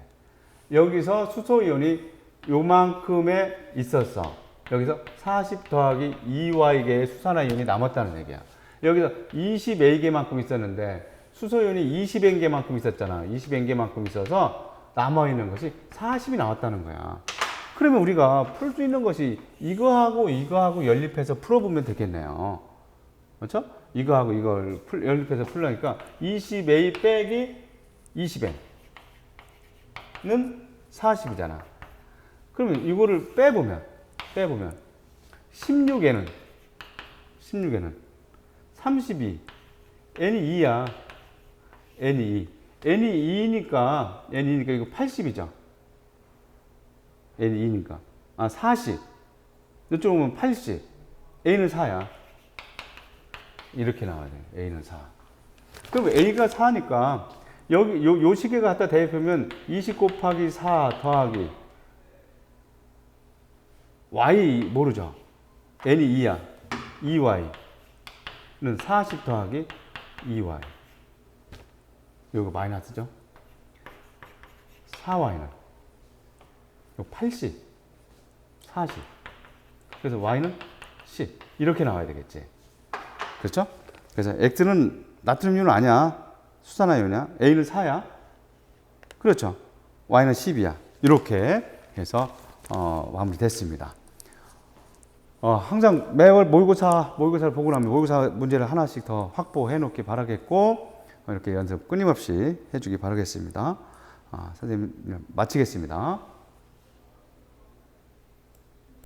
여기서 수소이온이 요만큼에 있었어. 여기서 40 더하기 2y개의 수산화이온이 남았다는 얘기야. 여기서 20A개만큼 있었는데 수소이온이 20N개만큼 있었잖아. 20N개만큼 있어서 남아있는 것이 40이 나왔다는 거야. 그러면 우리가 풀 수 있는 것이 이거하고 연립해서 풀어보면 되겠네요. 그렇죠? 이거하고 이걸 연립해서 풀려니까 20A 빼기 20N은 40이잖아. 그러면 이거를 빼보면 16N은 32, N이 2야. N이 2니까 이거 80이죠. N이 2니까. 40. 이쪽 오면 80. A는 4야. 이렇게 나와야 돼. A는 4. 그럼 A가 4니까 여기 요 시계가 갖다 대입하면 20 곱하기 4 더하기 Y 모르죠. N이 2야. 2Y는 40 더하기 2Y. 요거 마이너스죠. 4Y는 80, 40. 그래서 Y는 10. 이렇게 나와야 되겠지. 그렇죠? 그래서 X는 나트륨이온 아니야. 수산화이온이야. A는 4야. 그렇죠. Y는 10이야. 이렇게 해서 마무리됐습니다. 항상 매월 모의고사를 보고 나면 모의고사 문제를 하나씩 더 확보해 놓기 바라겠고, 이렇게 연습 끊임없이 해주기 바라겠습니다. 선생님 마치겠습니다.